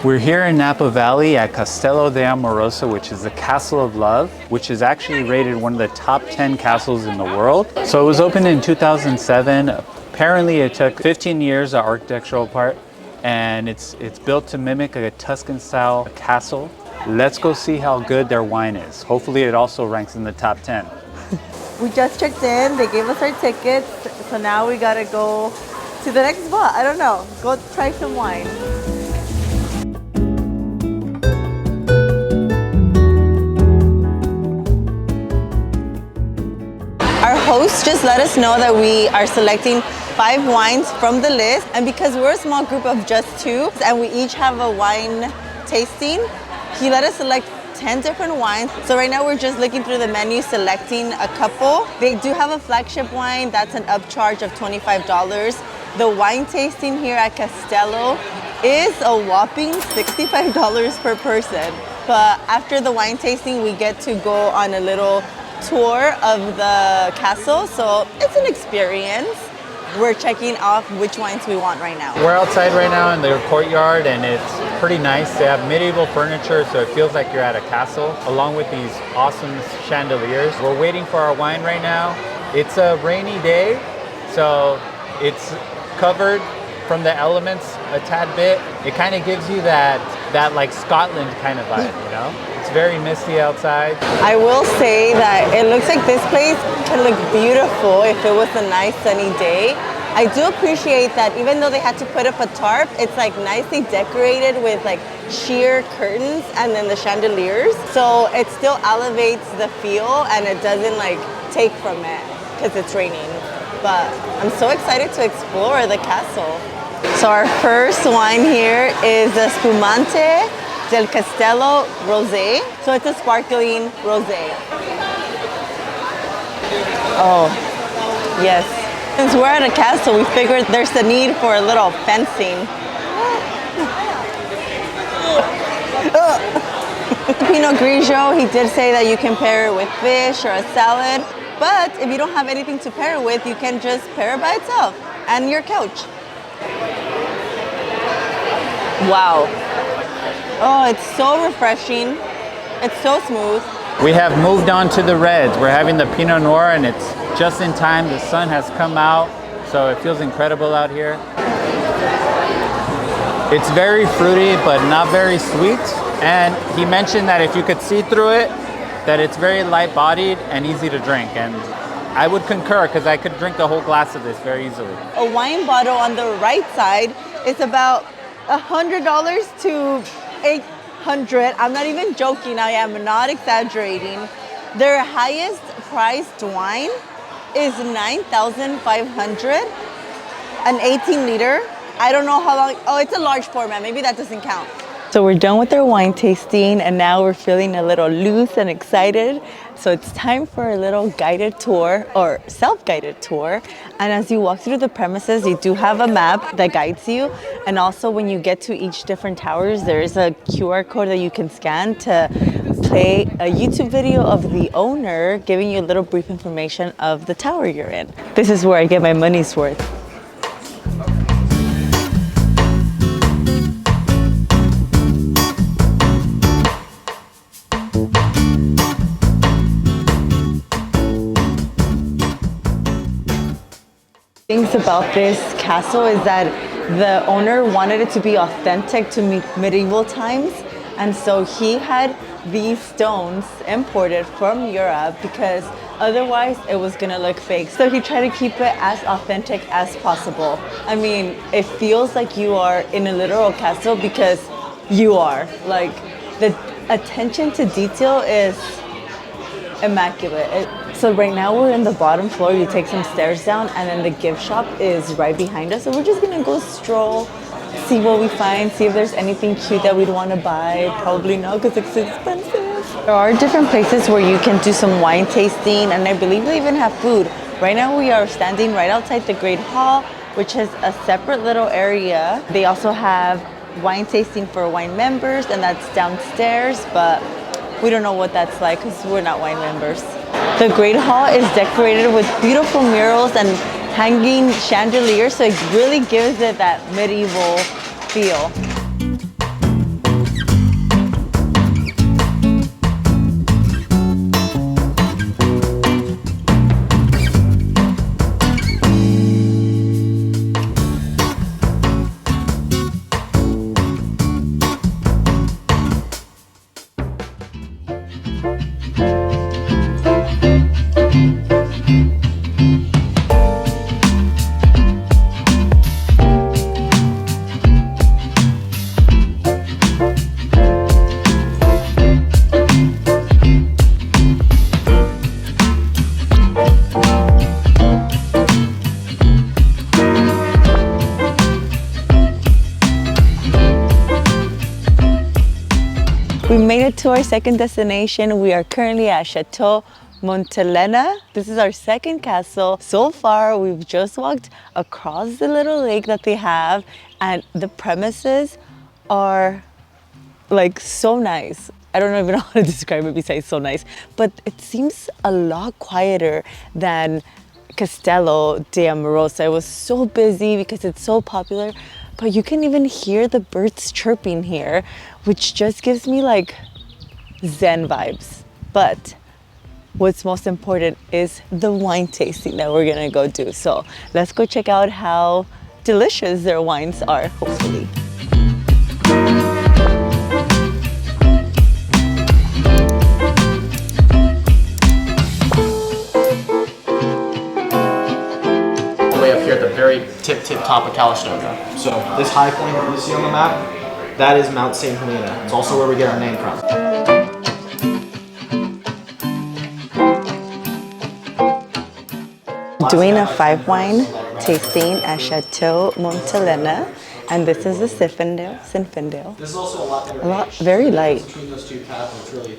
We're here in Napa Valley at Castello di Amorosa, which is the Castle of Love, which is actually rated one of the top 10 castles in the world. So it was opened in 2007. Apparently it took 15 years, the architectural part, and it's built to mimic a Tuscan style castle. Let's go see how good their wine is. Hopefully it also ranks in the top 10. We just checked in, they gave us our tickets, so now we gotta go to the next spot. I don't know, go try some wine. Our host just let us know that we are selecting 5 wines from the list, and because we're a small group of just 2 and we each have a wine tasting, he let us select 10 different wines. So right now we're just looking through the menu, selecting a couple. They do have a flagship wine that's an upcharge of $25. The wine tasting here at Castello is a whopping $65 per person. But after the wine tasting, we get to go on a little tour of the castle, so it's an experience. We're checking off which wines we want right now. We're outside right now in the courtyard and it's pretty nice. They have medieval furniture, so it feels like you're at a castle, along with these awesome chandeliers. We're waiting for our wine right now. It's a rainy day, so it's covered from the elements a tad bit. It kind of gives you that like Scotland kind of vibe, you know? It's very misty outside. I will say that it looks like this place can look beautiful if it was a nice sunny day. I do appreciate that even though they had to put up a tarp, it's like nicely decorated with like sheer curtains and then the chandeliers. So it still elevates the feel and it doesn't like take from it because it's raining. But I'm so excited to explore the castle. So our first wine here is the Spumante del Castello Rosé. So it's a sparkling rosé. Oh, yes. Since we're at a castle, we figured there's a need for a little fencing. Pinot Grigio, he did say that you can pair it with fish or a salad, but if you don't have anything to pair it with, you can just pair it by itself and your couch. Wow. Oh, it's so refreshing. It's so smooth. We have moved on to the reds. We're having the Pinot Noir and it's just in time. The sun has come out, so it feels incredible out here. It's very fruity, but not very sweet. And he mentioned that if you could see through it, that it's very light-bodied and easy to drink. And I would concur because I could drink the whole glass of this very easily. A wine bottle on the right side is about $100 to $800. I'm not even joking. I am not exaggerating. Their highest priced wine is $9,500, an 18 liter. I don't know how long. Oh, it's a large format. Maybe that doesn't count. So we're done with our wine tasting and now we're feeling a little loose and excited. So it's time for a little guided tour or self-guided tour. And as you walk through the premises, you do have a map that guides you. And also when you get to each different towers, there is a QR code that you can scan to play a YouTube video of the owner giving you a little brief information of the tower you're in. This is where I get my money's worth. Things about this castle is that the owner wanted it to be authentic to medieval times, and so he had these stones imported from Europe because otherwise it was gonna look fake. So he tried to keep it as authentic as possible. I mean, it feels like you are in a literal castle because you are. Like, the attention to detail is immaculate. So right now we're in the bottom floor. You take some stairs down and then the gift shop is right behind us. So we're just gonna go stroll, see what we find, see if there's anything cute that we'd want to buy. Probably not because it's expensive. There are different places where you can do some wine tasting and I believe they even have food. Right now we are standing right outside the Great Hall, which is a separate little area. They also have wine tasting for wine members and that's downstairs, but we don't know what that's like because we're not wine members. The Great Hall is decorated with beautiful murals and hanging chandeliers, so it really gives it that medieval feel. it to our second destination. We are currently at Chateau Montelena. This is our second castle. So far, we've just walked across the little lake that they have, and the premises are like so nice. I don't even know how to describe it besides so nice, but it seems a lot quieter than Castello di Amorosa. It was so busy because it's so popular, but you can even hear the birds chirping here, which just gives me like Zen vibes. But what's most important is the wine tasting that we're gonna go do. So let's go check out how delicious their wines are, hopefully. Way up here at the very tip top of Calistoga. So this high point that you see on the map, that is Mount St. Helena. It's also where we get our name from. Doing a 5-wine tasting at Chateau Montelena, and this is the Zinfandel. This is also a lot Very light. between those two paths. It's really.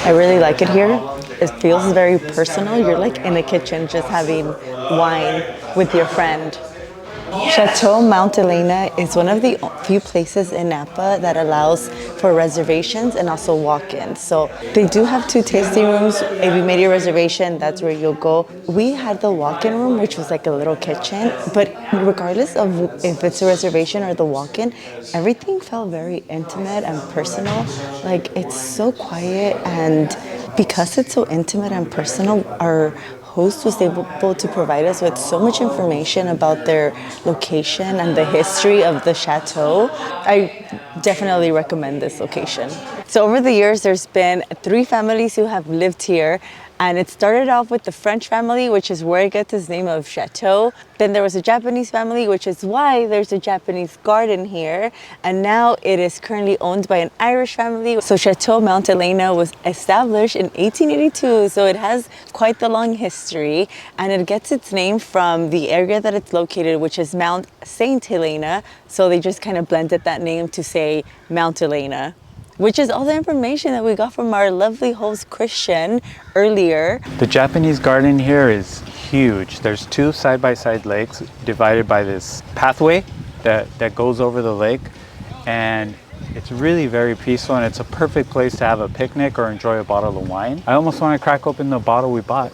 I really like it here. It feels very personal. You're like in a kitchen just having wine with your friend. Chateau Montelena is one of the few places in Napa that allows for reservations and also walk-ins. So they do have 2 tasting rooms. If you made your reservation, that's where you'll go. We had the walk-in room, which was like a little kitchen, but regardless of if it's a reservation or the walk-in, everything felt very intimate and personal. Like, it's so quiet, and because it's so intimate and personal, our host was able to provide us with so much information about their location and the history of the chateau. I definitely recommend this location. So over the years, there's been 3 families who have lived here, and it started off with the French family, which is where it gets its name of chateau. Then there was a Japanese family, which is why there's a Japanese garden here. And now it is currently owned by an Irish family. So Chateau Montelena was established in 1882, so it has quite the long history. And it gets its name from the area that it's located, which is Mount Saint Helena. So they just kind of blended that name to say Mount Helena, which is all the information that we got from our lovely host Christian earlier. The Japanese garden here is huge. There's 2 side-by-side lakes divided by this pathway that goes over the lake, and it's really very peaceful, and it's a perfect place to have a picnic or enjoy a bottle of wine. I almost want to crack open the bottle we bought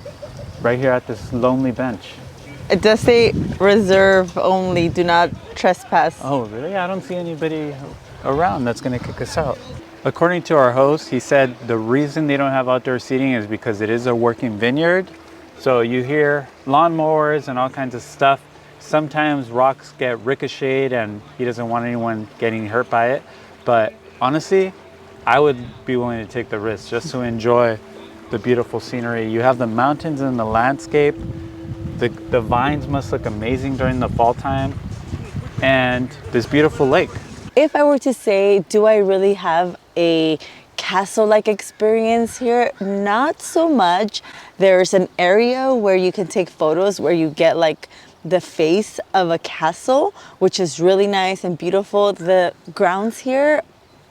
right here at this lonely bench. It does say reserve only, do not trespass. Oh, really? I don't see anybody around that's going to kick us out. According to our host, he said the reason they don't have outdoor seating is because it is a working vineyard. So you hear lawnmowers and all kinds of stuff. Sometimes rocks get ricocheted and he doesn't want anyone getting hurt by it. But honestly, I would be willing to take the risk just to enjoy the beautiful scenery. You have the mountains and the landscape. The vines must look amazing during the fall time. And this beautiful lake. If I were to say, do I really have a castle-like experience here? Not so much. There's an area where you can take photos where you get like the face of a castle, which is really nice and beautiful. The grounds here,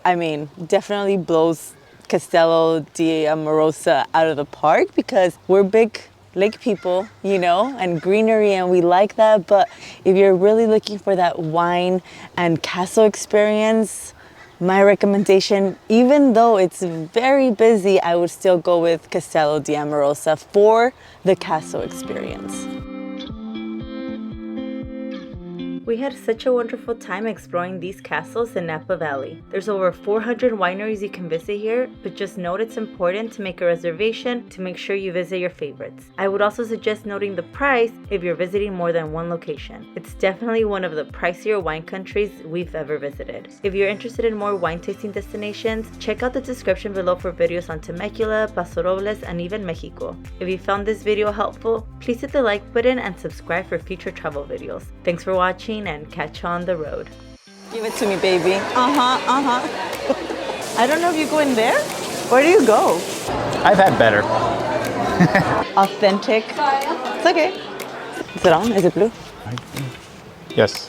I mean, definitely blows Castello di Amorosa out of the park because we're big lake people, you know, and greenery, and we like that. But if you're really looking for that wine and castle experience, my recommendation, even though it's very busy, I would still go with Castello di Amorosa for the castle experience. We had such a wonderful time exploring these castles in Napa Valley. There's over 400 wineries you can visit here, but just note it's important to make a reservation to make sure you visit your favorites. I would also suggest noting the price if you're visiting more than one location. It's definitely one of the pricier wine countries we've ever visited. If you're interested in more wine tasting destinations, check out the description below for videos on Temecula, Paso Robles, and even Mexico. If you found this video helpful, please hit the like button and subscribe for future travel videos. Thanks for watching and catch you on the road. Give it to me, baby. I don't know if you go in there. Where do you go? I've had better. Authentic. It's okay. Is it on? Is it blue? Yes.